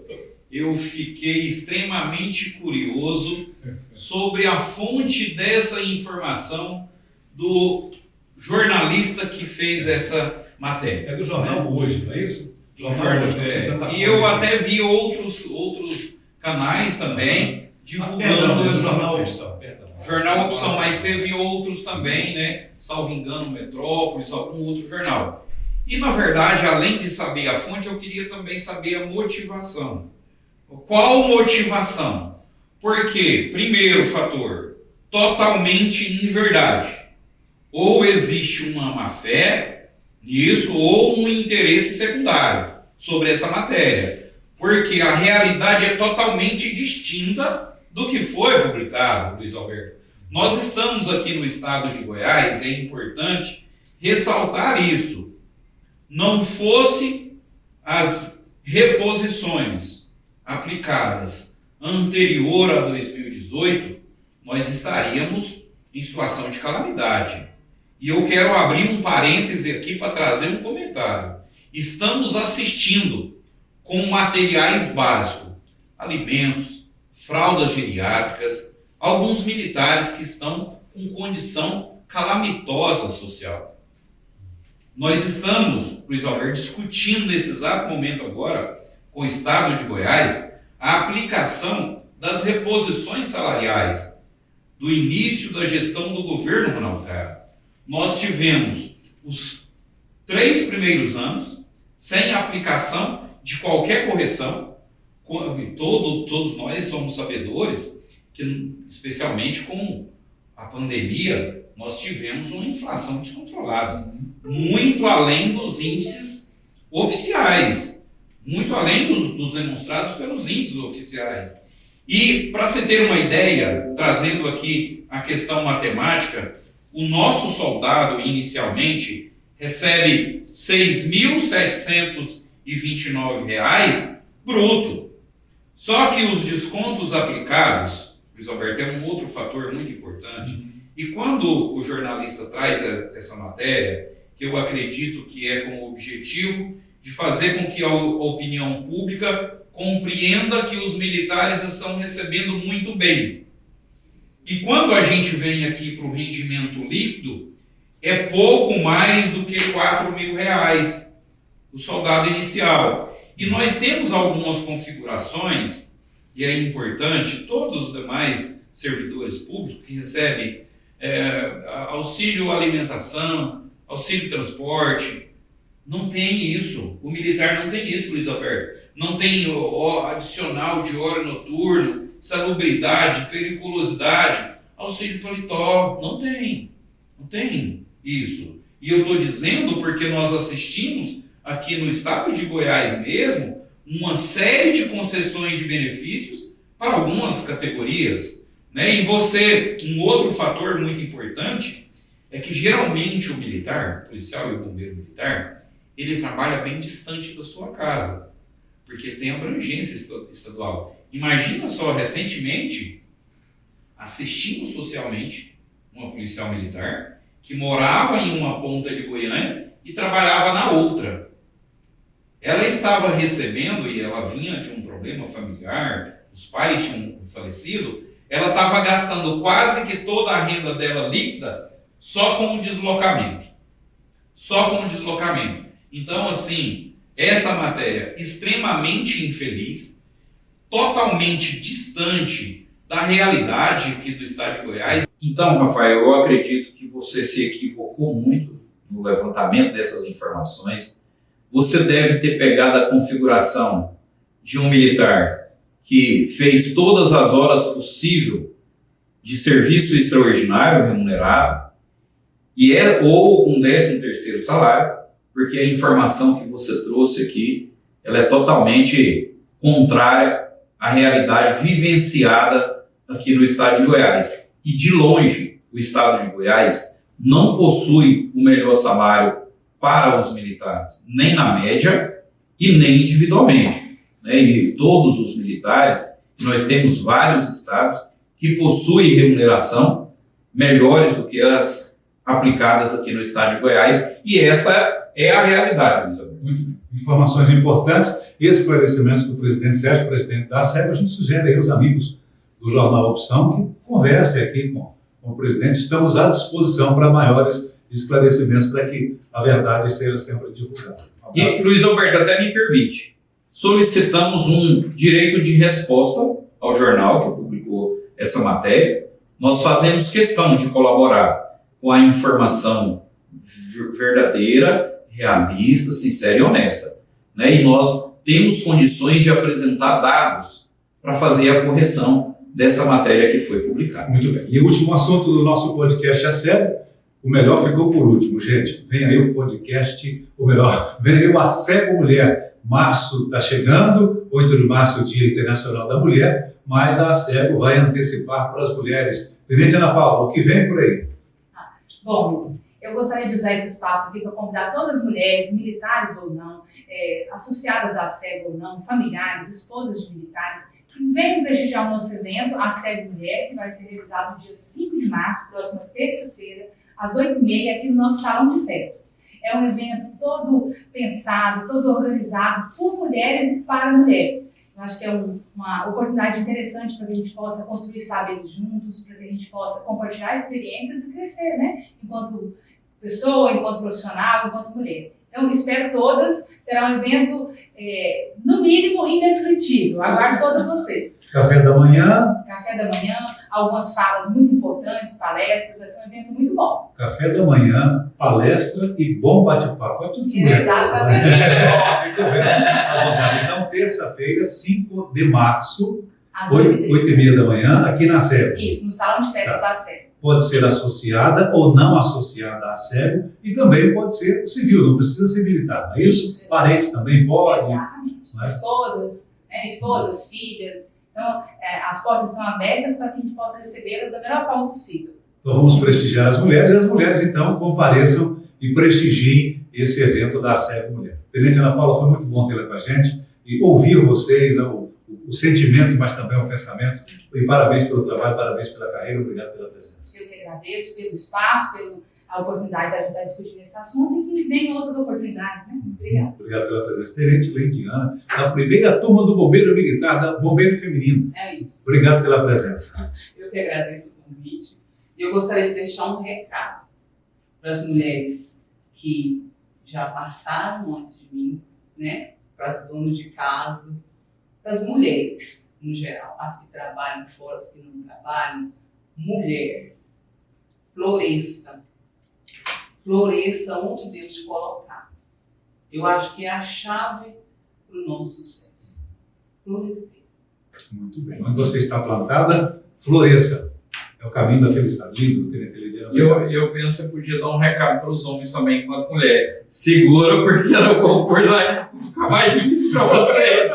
eu fiquei extremamente curioso sobre a fonte dessa informação do jornalista que fez essa matéria. É do jornal Hoje, não é isso? Jornal Hoje. E eu até vi outros canais também divulgando o essa Jornal matéria. Opção. Jornal Opção, mas teve outros também, né? Salvo engano, Metrópolis, algum outro jornal. E, na verdade, além de saber a fonte, eu queria também saber a motivação. Qual motivação? Porque, primeiro fator, totalmente inverdade. Ou existe uma má-fé nisso, ou um interesse secundário sobre essa matéria. Porque a realidade é totalmente distinta do que foi publicado, Luiz Alberto. Nós estamos aqui no estado de Goiás, é importante ressaltar isso. Não fosse as reposições aplicadas anterior a 2018, nós estaríamos em situação de calamidade. E eu quero abrir um parêntese aqui para trazer um comentário. Estamos assistindo com materiais básicos, alimentos, fraldas geriátricas, alguns militares que estão com condição calamitosa social. Nós estamos, Luiz Alberto, discutindo nesse exato momento agora, com o Estado de Goiás, a aplicação das reposições salariais do início da gestão do governo Ronaldo Caiado. Nós tivemos os 3 primeiros anos sem aplicação de qualquer correção. Todos nós somos sabedores que, especialmente com a pandemia, nós tivemos uma inflação descontrolada, muito além dos índices oficiais, muito além dos demonstrados pelos índices oficiais. E, para você ter uma ideia, trazendo aqui a questão matemática, o nosso soldado, inicialmente, recebe R$ 6.729 bruto. Só que os descontos aplicados, Luiz Alberto, é um outro fator muito importante. E quando o jornalista traz essa matéria, que eu acredito que é com o objetivo de fazer com que a opinião pública compreenda que os militares estão recebendo muito bem. E quando a gente vem aqui para o rendimento líquido, é pouco mais do que R$ 4.000 o soldado inicial. E nós temos algumas configurações, e é importante, todos os demais servidores públicos que recebem auxílio alimentação, auxílio transporte, não tem isso. O militar não tem isso, Luiz Alberto. Não tem o adicional de hora noturno, salubridade, periculosidade, auxílio paletó. Não tem isso. E eu estou dizendo porque nós assistimos aqui no estado de Goiás mesmo uma série de concessões de benefícios para algumas categorias, né? E um outro fator muito importante é que geralmente o militar, o policial e o bombeiro militar, ele trabalha bem distante da sua casa, porque ele tem abrangência estadual. Imagina só, recentemente, assistimos socialmente uma policial militar que morava em uma ponta de Goiânia e trabalhava na outra. Ela estava recebendo, e ela vinha de um problema familiar, os pais tinham falecido, ela estava gastando quase que toda a renda dela líquida só com o deslocamento. Então, assim, essa matéria extremamente infeliz, totalmente distante da realidade aqui do estado de Goiás. Então, Rafael, eu acredito que você se equivocou muito no levantamento dessas informações. você deve ter pegado a configuração de um militar que fez todas as horas possível de serviço extraordinário remunerado ou um 13º salário, porque a informação que você trouxe aqui, ela é totalmente contrária à realidade vivenciada aqui no estado de Goiás. E de longe, o estado de Goiás não possui o melhor salário para os militares, nem na média e nem individualmente. E todos os militares, nós temos vários estados que possuem remuneração melhores do que as aplicadas aqui no estado de Goiás, e essa é a realidade, Elizabeth. Muito bem. Informações importantes e esclarecimentos do presidente Sérgio, presidente da SEB. A gente sugere aí aos amigos do Jornal Opção que conversem aqui com o presidente. Estamos à disposição para maiores esclarecimentos, para que a verdade seja sempre divulgada. E, Luiz Alberto, até me permite, solicitamos um direito de resposta ao jornal que publicou essa matéria. Nós fazemos questão de colaborar com a informação verdadeira, realista, sincera e honesta. E nós temos condições de apresentar dados para fazer a correção dessa matéria que foi publicada. Muito bem. E o último assunto do nosso podcast A SEB, o melhor ficou por último, gente. Vem aí o podcast, vem aí o A SEB Mulher. Março está chegando, 8 de março é o Dia Internacional da Mulher, mas a SEB vai antecipar para as mulheres. Tenente Ana Paula, o que vem por aí? Bom, Luiz, eu gostaria de usar esse espaço aqui para convidar todas as mulheres, militares ou não, associadas da SEB ou não, familiares, esposas de militares, que venham prestigiar o nosso evento, a SEB Mulher, que vai ser realizado no dia 5 de março, próxima terça-feira, às 8h30, aqui no nosso salão de festas. É um evento todo pensado, todo organizado por mulheres e para mulheres. Eu acho que é uma oportunidade interessante para que a gente possa construir saberes juntos, para que a gente possa compartilhar experiências e crescer, né? Enquanto pessoa, enquanto profissional, enquanto mulher. Então, espero todas. Será um evento, no mínimo, indescritível. Aguardo todas vocês. Café da manhã. Café da manhã, algumas falas muito importantes, palestras. Vai ser um evento muito bom. Café da manhã, palestra e bom bate-papo. É tudo que mulher. Exatamente. Então, terça-feira, 5 de março, Às 8h30 da manhã, aqui na SEB. Isso, no salão de festas da SEB. Pode ser associada ou não associada à SEB e também pode ser civil, não precisa ser militar, não é isso? Parente também pode. Exatamente. Né? Esposas, filhas. Então, as portas estão abertas para que a gente possa recebê-las da melhor forma possível. Então vamos prestigiar as mulheres e as mulheres então compareçam e prestigiem esse evento da SEB Mulher. Tenente Ana Paula, foi muito bom tê-la com a gente e ouvir vocês, né, o sentimento, mas também o pensamento. E parabéns pelo trabalho, parabéns pela carreira, obrigado pela presença. Eu que agradeço pelo espaço, pela oportunidade de ajudar a discutir esse assunto e que venham outras oportunidades, né? Obrigado. Obrigado pela presença. Tenente Leidiana, da primeira turma do Bombeiro Militar, da Bombeiro Feminino. É isso. Obrigado pela presença. Eu que agradeço o convite. E eu gostaria de deixar um recado para as mulheres que já passaram antes de mim, né? Para as donas de casa, para as mulheres, no geral, as que trabalham fora, as que não trabalham. Mulher, floresça onde Deus te colocar. Eu acho que é a chave para o nosso sucesso. Florescer. Muito bem. Onde você está plantada, floresça. É o caminho da felicidade. Lindo, Tenente Leidiana. Eu penso que podia dar um recado para os homens também, enquanto mulher. Segura, porque no concurso vai ficar mais difícil para vocês.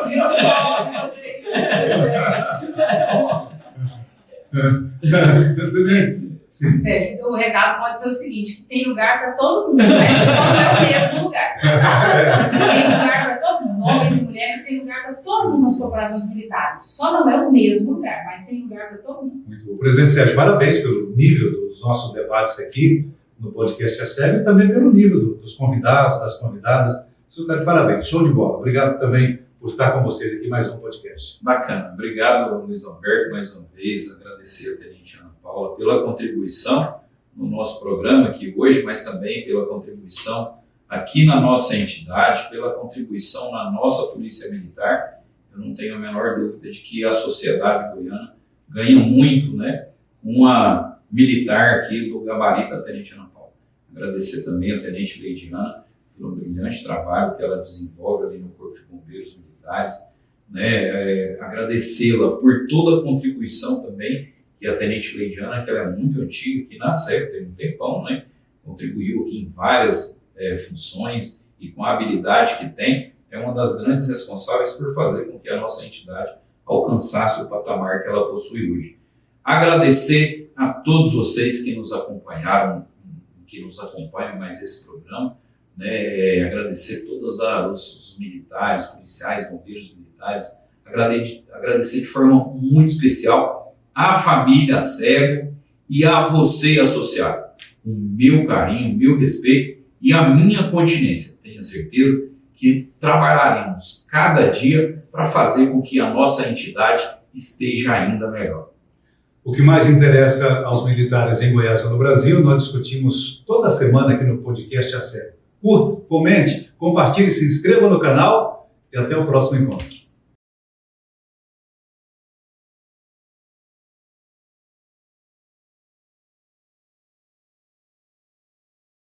Sérgio, o recado pode ser o seguinte, que tem lugar para todo mundo, né? Só não é o mesmo lugar. Tem lugar para todo mundo, homens e mulheres, tem lugar para todo mundo nas corporações militares. Só não é o mesmo lugar, mas tem lugar para todo mundo. Muito bom. Presidente Sérgio, parabéns pelo nível dos nossos debates aqui no podcast A SEB e também pelo nível dos convidados, das convidadas. O senhor está de parabéns, show de bola. Obrigado também por estar com vocês aqui em mais um podcast. Bacana. Obrigado, Luiz Alberto, mais uma vez. Agradecer a Tenente Ana Paula pela contribuição no nosso programa aqui hoje, mas também pela contribuição aqui na nossa entidade, pela contribuição na nossa Polícia Militar. Eu não tenho a menor dúvida de que a sociedade goiana ganha muito, né, com uma militar aqui do gabarito da Tenente Ana Paula. Agradecer também a Tenente Leidiana. pelo brilhante trabalho que ela desenvolve ali no Corpo de Bombeiros Militares, né? Agradecê-la por toda a contribuição também, que a Tenente Leidiana, que ela é muito antiga, que na SEGO tem um tempão, né? Contribuiu aqui em várias funções e com a habilidade que tem, é uma das grandes responsáveis por fazer com que a nossa entidade alcançasse o patamar que ela possui hoje. Agradecer a todos vocês que nos acompanharam, que nos acompanham mais esse programa, né? Agradecer todos os militares, policiais, bombeiros militares, agradecer de forma muito especial à família SEGO e a você, associado. O meu carinho, o meu respeito e a minha continência. Tenha certeza que trabalharemos cada dia para fazer com que a nossa entidade esteja ainda melhor. O que mais interessa aos militares em Goiás ou no Brasil, nós discutimos toda semana aqui no podcast A SEGO. Curta, comente, compartilhe, se inscreva no canal e até o próximo encontro.